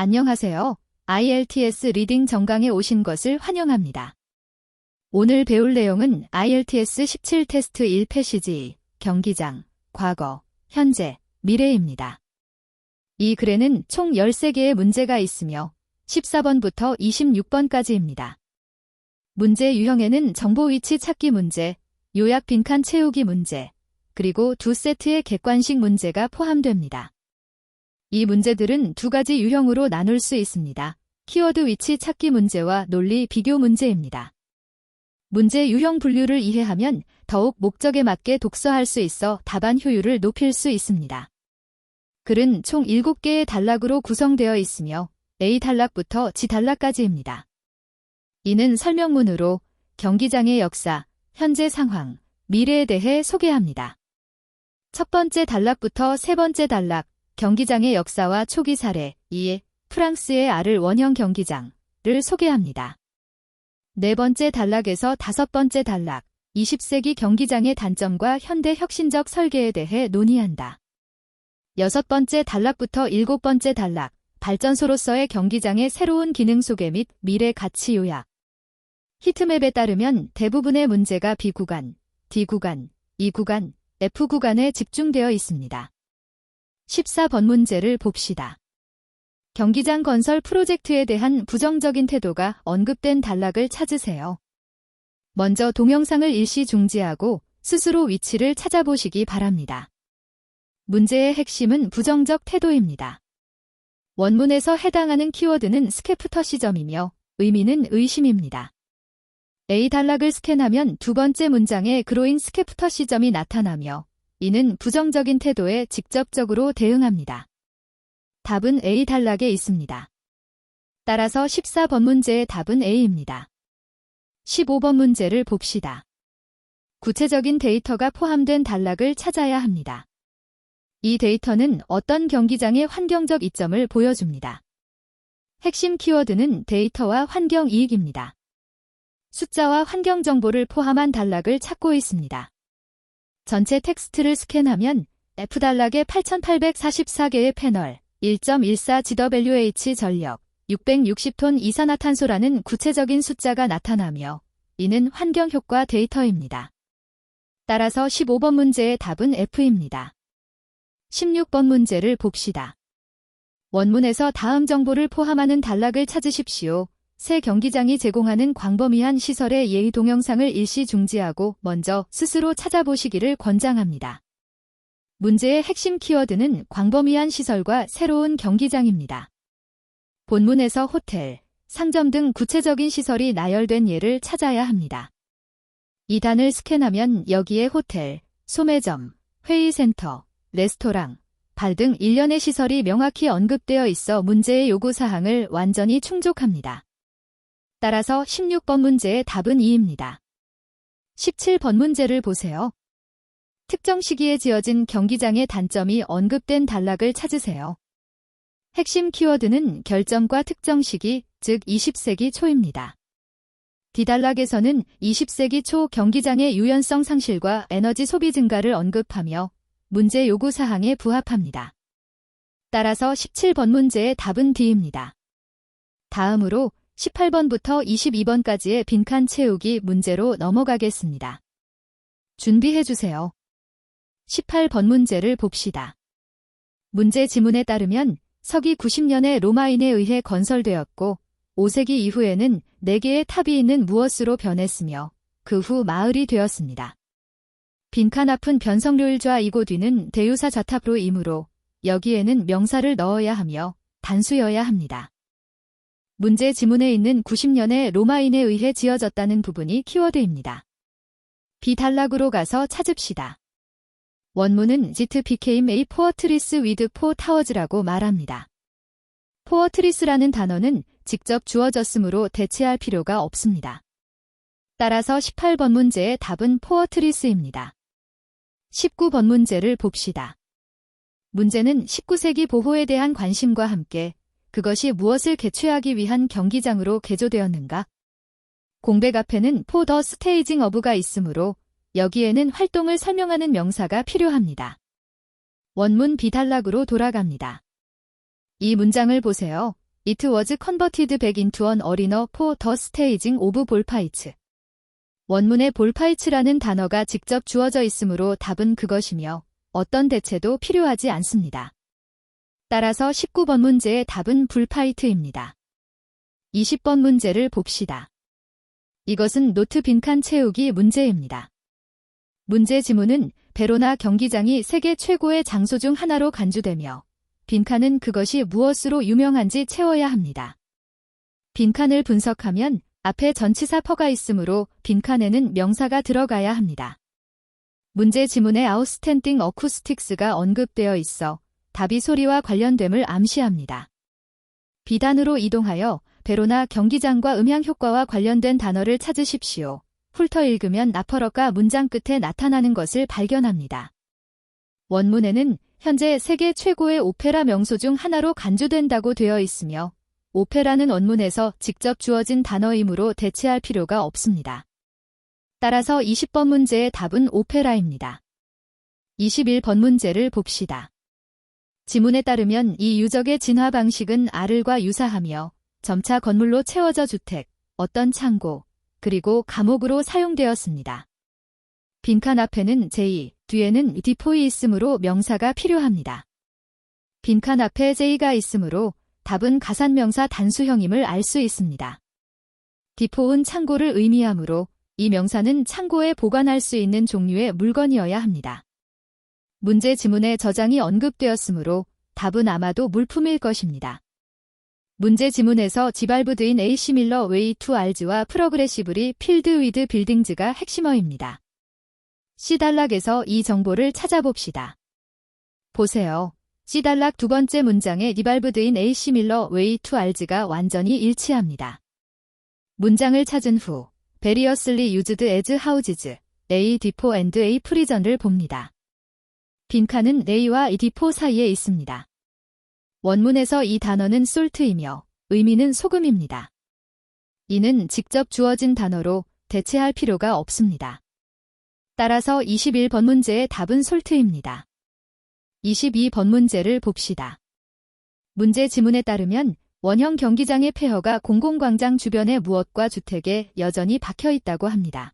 안녕하세요. IELTS 리딩 정강에 오신 것을 환영합니다. 오늘 배울 내용은 IELTS 17 테스트 1 패시지, 경기장, 과거, 현재, 미래입니다. 이 글에는 총 13개의 문제가 있으며 14번부터 26번까지입니다. 문제 유형에는 정보 위치 찾기 문제, 요약 빈칸 채우기 문제, 그리고 2세트의 객관식 문제가 포함됩니다. 이 문제들은 두 가지 유형으로 나눌 수 있습니다. 키워드 위치 찾기 문제와 논리 비교 문제입니다. 문제 유형 분류를 이해하면 더욱 목적에 맞게 독서할 수 있어 답안 효율을 높일 수 있습니다. 글은 총 7개의 단락으로 구성되어 있으며 A 단락부터 G 단락까지입니다. 이는 설명문으로 경기장의 역사, 현재 상황, 미래에 대해 소개합니다. 첫 번째 단락부터 세 번째 단락, 경기장의 역사와 초기 사례, 2에 프랑스의 아를 원형 경기장을 소개합니다. 네 번째 단락에서 다섯 번째 단락, 20세기 경기장의 단점과 현대 혁신적 설계에 대해 논의한다. 여섯 번째 단락부터 일곱 번째 단락, 발전소로서의 경기장의 새로운 기능 소개 및 미래 가치 요약. 히트맵에 따르면 대부분의 문제가 B 구간, D 구간, E 구간, F 구간에 집중되어 있습니다. 14번 문제를 봅시다. 경기장 건설 프로젝트에 대한 부정적인 태도가 언급된 단락을 찾으세요. 먼저 동영상을 일시 중지하고 스스로 위치를 찾아보시기 바랍니다. 문제의 핵심은 부정적 태도입니다. 원문에서 해당하는 키워드는 스케프터시점이며 의미는 의심입니다. A 단락을 스캔하면 두 번째 문장에 그로인 스케프터시점이 나타나며 이는 부정적인 태도에 직접적으로 대응합니다. 답은 A 단락에 있습니다. 따라서 14번 문제의 답은 A입니다. 15번 문제를 봅시다. 구체적인 데이터가 포함된 단락을 찾아야 합니다. 이 데이터는 어떤 경기장의 환경적 이점을 보여줍니다. 핵심 키워드는 데이터와 환경 이익입니다. 숫자와 환경 정보를 포함한 단락을 찾고 있습니다. 전체 텍스트를 스캔하면 F 단락에 8,844개의 패널, 1.14 GWH 전력, 660톤 이산화탄소라는 구체적인 숫자가 나타나며 이는 환경 효과 데이터입니다. 따라서 15번 문제의 답은 F입니다. 16번 문제를 봅시다. 원문에서 다음 정보를 포함하는 단락을 찾으십시오. 새 경기장이 제공하는 광범위한 시설의 예의 동영상을 일시 중지하고 먼저 스스로 찾아보시기를 권장합니다. 문제의 핵심 키워드는 광범위한 시설과 새로운 경기장입니다. 본문에서 호텔, 상점 등 구체적인 시설이 나열된 예를 찾아야 합니다. 이 단을 스캔하면 여기에 호텔, 소매점, 회의센터, 레스토랑, 발 등 일련의 시설이 명확히 언급되어 있어 문제의 요구사항을 완전히 충족합니다. 따라서 16번 문제의 답은 2입니다. 17번 문제를 보세요. 특정 시기에 지어진 경기장의 단점이 언급된 단락을 찾으세요. 핵심 키워드는 결정과 특정 시기, 즉 20세기 초입니다. D단락에서는 20세기 초 경기장의 유연성 상실과 에너지 소비 증가를 언급하며 문제 요구사항에 부합합니다. 따라서 17번 문제의 답은 D입니다. 다음으로 18번부터 22번까지의 빈칸 채우기 문제로 넘어가겠습니다. 준비해주세요. 18번 문제를 봅시다. 문제 지문에 따르면 서기 90년에 로마인에 의해 건설되었고 5세기 이후에는 4개의 탑이 있는 무엇으로 변했으며 그 후 마을이 되었습니다. 빈칸 앞은 변성료일좌 이고 뒤는 대유사 좌탑로이므로 여기에는 명사를 넣어야 하며 단수여야 합니다. 문제 지문에 있는 90년에 로마인에 의해 지어졌다는 부분이 키워드입니다. B 단락으로 가서 찾읍시다. 원문은 It became a fortress with 4 towers라고 말합니다. 포어트리스라는 단어는 직접 주어졌으므로 대체할 필요가 없습니다. 따라서 18번 문제의 답은 포어트리스입니다. 19번 문제를 봅시다. 문제는 19세기 보호에 대한 관심과 함께 그것이 무엇을 개최하기 위한 경기장으로 개조되었는가? 공백 앞에는 For the staging of가 있으므로 여기에는 활동을 설명하는 명사가 필요합니다. 원문 B 단락으로 돌아갑니다. 이 문장을 보세요. It was converted back into an arena for the staging of 볼파이츠. 원문에 볼파이츠라는 단어가 직접 주어져 있으므로 답은 그것이며 어떤 대체도 필요하지 않습니다. 따라서 19번 문제의 답은 불파이트입니다. 20번 문제를 봅시다. 이것은 노트 빈칸 채우기 문제입니다. 문제 지문은 베로나 경기장이 세계 최고의 장소 중 하나로 간주되며 빈칸은 그것이 무엇으로 유명한지 채워야 합니다. 빈칸을 분석하면 앞에 전치사 퍼가 있으므로 빈칸에는 명사가 들어가야 합니다. 문제 지문에 아우스탠딩 어쿠스틱스가 언급되어 있어 답이 소리와 관련됨을 암시합니다. 비단으로 이동하여 베로나 경기장과 음향 효과와 관련된 단어를 찾으십시오. 훑어 읽으면 나퍼러가 문장 끝에 나타나는 것을 발견합니다. 원문에는 현재 세계 최고의 오페라 명소 중 하나로 간주된다고 되어 있으며 오페라는 원문에서 직접 주어진 단어이므로 대체할 필요가 없습니다. 따라서 20번 문제의 답은 오페라입니다. 21번 문제를 봅시다. 지문에 따르면 이 유적의 진화 방식은 R과 유사하며 점차 건물로 채워져 주택, 어떤 창고, 그리고 감옥으로 사용되었습니다. 빈칸 앞에는 J, 뒤에는 디포이 있으므로 명사가 필요합니다. 빈칸 앞에 J가 있으므로 답은 가산명사 단수형임을 알 수 있습니다. 디포은 창고를 의미하므로 이 명사는 창고에 보관할 수 있는 종류의 물건이어야 합니다. 문제 지문에 저장이 언급되었으므로 답은 아마도 물품일 것입니다. 문제 지문에서 지발브드인 AC 밀러 웨이 투 알즈와 프로그레시브리 필드 위드 빌딩즈가 핵심어입니다. C단락에서 이 정보를 찾아봅시다. 보세요. C단락 두 번째 문장의 디발브드인 AC 밀러 웨이 투 알즈가 완전히 일치합니다. 문장을 찾은 후 베리어슬리 유즈드 에즈 하우지즈, A 디포 앤드 A 프리전을 봅니다. 빈칸은 A와 디포 사이에 있습니다. 원문에서 이 단어는 솔트이며 의미는 소금입니다. 이는 직접 주어진 단어로 대체할 필요가 없습니다. 따라서 21번 문제의 답은 솔트입니다. 22번 문제를 봅시다. 문제 지문에 따르면 원형 경기장의 폐허가 공공광장 주변의 무엇과 주택에 여전히 박혀 있다고 합니다.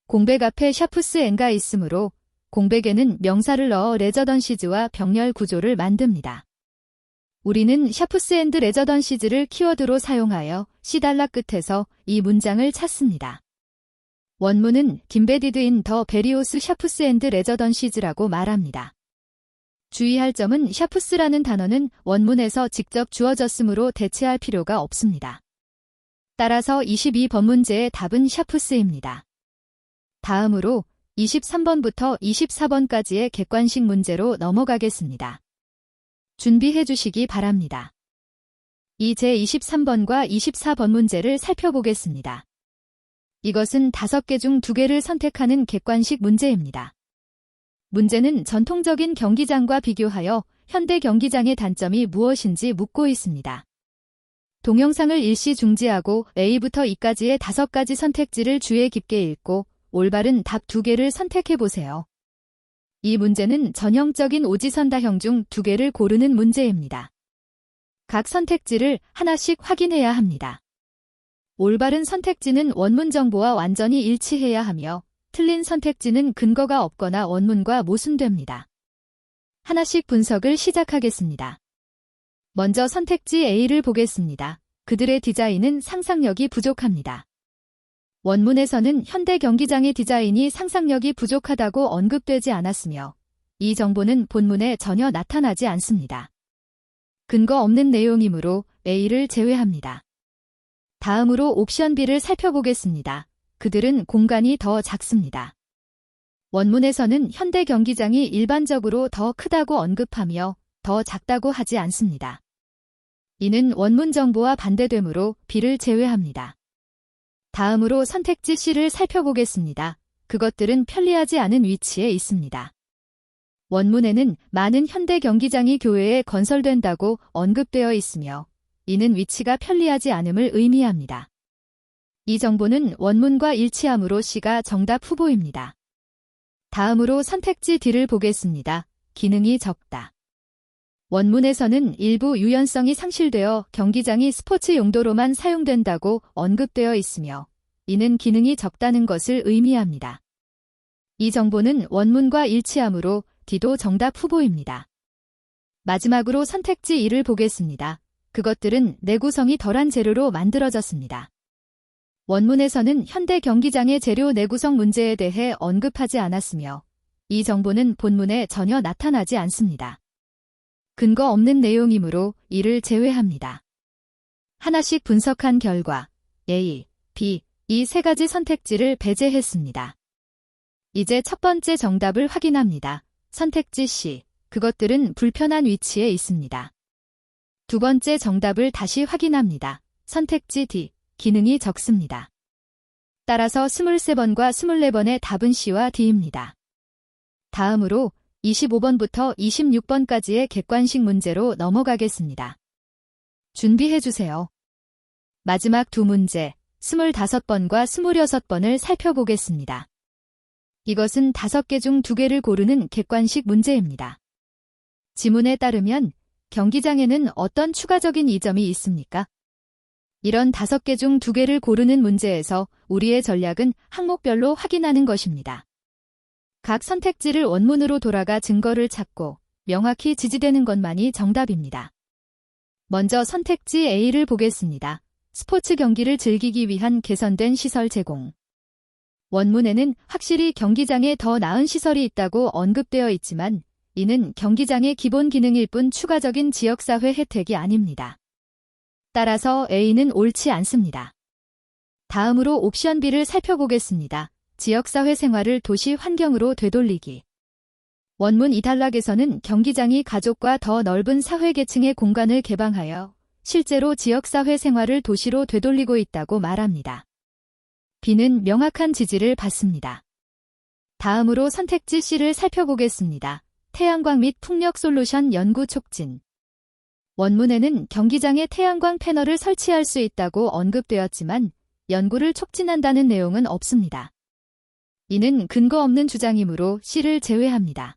공백 앞에 샤프스 앤가 있으므로 공백에는 명사를 넣어 레저던시즈와 병렬 구조를 만듭니다. 우리는 샤프스 앤드 레저던시즈를 키워드로 사용하여 C단락 끝에서 이 문장을 찾습니다. 원문은 김베디드 인 더 베리오스 샤프스 앤드 레저던시즈라고 말합니다. 주의할 점은 샤프스라는 단어는 원문에서 직접 주어졌으므로 대체할 필요가 없습니다. 따라서 22번 문제의 답은 샤프스입니다. 다음으로 23번부터 24번까지의 객관식 문제로 넘어가겠습니다. 준비해 주시기 바랍니다. 이 제23번과 24번 문제를 살펴보겠습니다. 이것은 5개 중 2개를 선택하는 객관식 문제입니다. 문제는 전통적인 경기장과 비교하여 현대 경기장의 단점이 무엇인지 묻고 있습니다. 동영상을 일시 중지하고 A부터 E까지의 5가지 선택지를 주의 깊게 읽고 올바른 답 2개를 선택해 보세요. 이 문제는 전형적인 오지선다형 중 2개를 고르는 문제입니다. 각 선택지를 하나씩 확인해야 합니다. 올바른 선택지는 원문 정보와 완전히 일치해야 하며 틀린 선택지는 근거가 없거나 원문과 모순됩니다. 하나씩 분석을 시작하겠습니다. 먼저 선택지 A를 보겠습니다. 그들의 디자인은 상상력이 부족합니다. 원문에서는 현대 경기장의 디자인이 상상력이 부족하다고 언급되지 않았으며 이 정보는 본문에 전혀 나타나지 않습니다. 근거 없는 내용이므로 A를 제외합니다. 다음으로 옵션 B를 살펴보겠습니다. 그들은 공간이 더 작습니다. 원문에서는 현대 경기장이 일반적으로 더 크다고 언급하며 더 작다고 하지 않습니다. 이는 원문 정보와 반대되므로 B를 제외합니다. 다음으로 선택지 C를 살펴보겠습니다. 그것들은 편리하지 않은 위치에 있습니다. 원문에는 많은 현대 경기장이 교외에 건설된다고 언급되어 있으며 이는 위치가 편리하지 않음을 의미합니다. 이 정보는 원문과 일치하므로 C가 정답 후보입니다. 다음으로 선택지 D를 보겠습니다. 기능이 적다. 원문에서는 일부 유연성이 상실되어 경기장이 스포츠 용도로만 사용된다고 언급되어 있으며 이는 기능이 적다는 것을 의미합니다. 이 정보는 원문과 일치하므로 D도 정답 후보입니다. 마지막으로 선택지 1을 보겠습니다. 그것들은 내구성이 덜한 재료로 만들어졌습니다. 원문에서는 현대 경기장의 재료 내구성 문제에 대해 언급하지 않았으며 이 정보는 본문에 전혀 나타나지 않습니다. 근거 없는 내용이므로 이를 제외합니다. 하나씩 분석한 결과 A, B, 이 세 가지 선택지를 배제했습니다. 이제 첫 번째 정답을 확인합니다. 선택지 C, 그것들은 불편한 위치에 있습니다. 두 번째 정답을 다시 확인합니다. 선택지 D, 기능이 적습니다. 따라서 23번과 24번의 답은 C와 D입니다. 다음으로 25번부터 26번까지의 객관식 문제로 넘어가겠습니다. 준비해주세요. 마지막 두 문제, 25번과 26번을 살펴보겠습니다. 이것은 5개 중 2개를 고르는 객관식 문제입니다. 지문에 따르면 경기장에는 어떤 추가적인 이점이 있습니까? 이런 5개 중 2개를 고르는 문제에서 우리의 전략은 항목별로 확인하는 것입니다. 각 선택지를 원문으로 돌아가 증거를 찾고 명확히 지지되는 것만이 정답입니다. 먼저 선택지 A를 보겠습니다. 스포츠 경기를 즐기기 위한 개선된 시설 제공. 원문에는 확실히 경기장에 더 나은 시설이 있다고 언급되어 있지만 이는 경기장의 기본 기능일 뿐 추가적인 지역사회 혜택이 아닙니다. 따라서 A는 옳지 않습니다. 다음으로 옵션 B를 살펴보겠습니다. 지역사회 생활을 도시 환경으로 되돌리기. 원문 이 단락에서는 경기장이 가족과 더 넓은 사회계층의 공간을 개방하여 실제로 지역사회 생활을 도시로 되돌리고 있다고 말합니다. B는 명확한 지지를 받습니다. 다음으로 선택지 C를 살펴보겠습니다. 태양광 및 풍력 솔루션 연구 촉진. 원문에는 경기장에 태양광 패널을 설치할 수 있다고 언급되었지만 연구를 촉진한다는 내용은 없습니다. 이는 근거 없는 주장이므로 C를 제외합니다.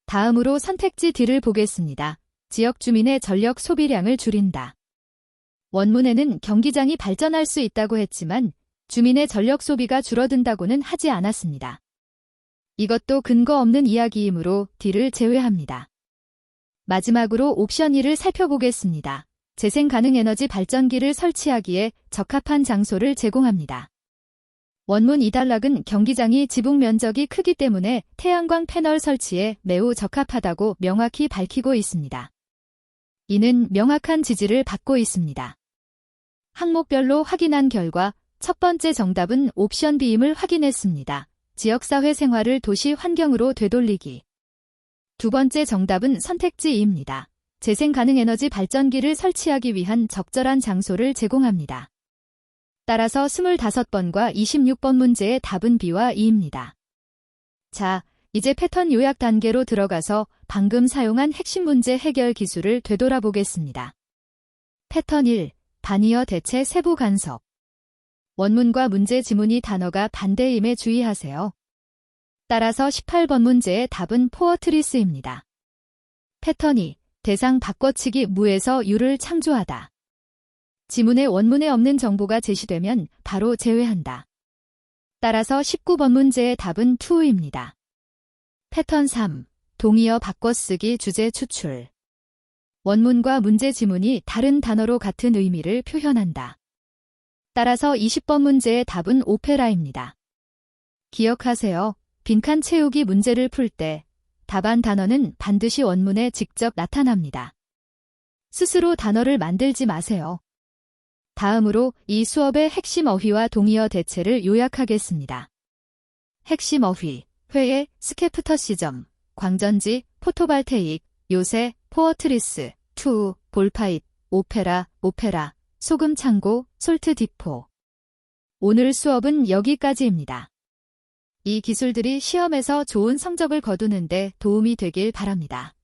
다음으로 선택지 D를 보겠습니다. 지역 주민의 전력 소비량을 줄인다. 원문에는 경기장이 발전할 수 있다고 했지만 주민의 전력 소비가 줄어든다고는 하지 않았습니다. 이것도 근거 없는 이야기이므로 D를 제외합니다. 마지막으로 옵션 2를 살펴보겠습니다. 재생 가능 에너지 발전기를 설치하기에 적합한 장소를 제공합니다. 원문 이 단락은 경기장이 지붕 면적이 크기 때문에 태양광 패널 설치에 매우 적합하다고 명확히 밝히고 있습니다. 이는 명확한 지지를 받고 있습니다. 항목별로 확인한 결과 첫 번째 정답은 옵션 B임을 확인했습니다. 지역사회 생활을 도시 환경으로 되돌리기. 두 번째 정답은 선택지 E입니다. 재생 가능 에너지 발전기를 설치하기 위한 적절한 장소를 제공합니다. 따라서 25번과 26번 문제의 답은 B와 E입니다. 자, 이제 패턴 요약 단계로 들어가서 방금 사용한 핵심 문제 해결 기술을 되돌아보겠습니다. 패턴 1. 반이어 대체 세부 간섭. 원문과 문제 지문이 단어가 반대임에 주의하세요. 따라서 18번 문제의 답은 포어트리스입니다. 패턴 2. 대상 바꿔치기 무에서 유를 창조하다. 지문의 원문에 없는 정보가 제시되면 바로 제외한다. 따라서 19번 문제의 답은 to입니다. 패턴 3. 동의어 바꿔쓰기 주제 추출. 원문과 문제 지문이 다른 단어로 같은 의미를 표현한다. 따라서 20번 문제의 답은 오페라입니다. 기억하세요. 빈칸 채우기 문제를 풀 때 답안 단어는 반드시 원문에 직접 나타납니다. 스스로 단어를 만들지 마세요. 다음으로 이 수업의 핵심 어휘와 동의어 대체를 요약하겠습니다. 핵심 어휘, 회의, 스케프터 시점, 광전지, 포토발테익, 요새, 포어트리스, 투, 볼파잇, 오페라, 소금 창고, 솔트 디포. 오늘 수업은 여기까지입니다. 이 기술들이 시험에서 좋은 성적을 거두는데 도움이 되길 바랍니다.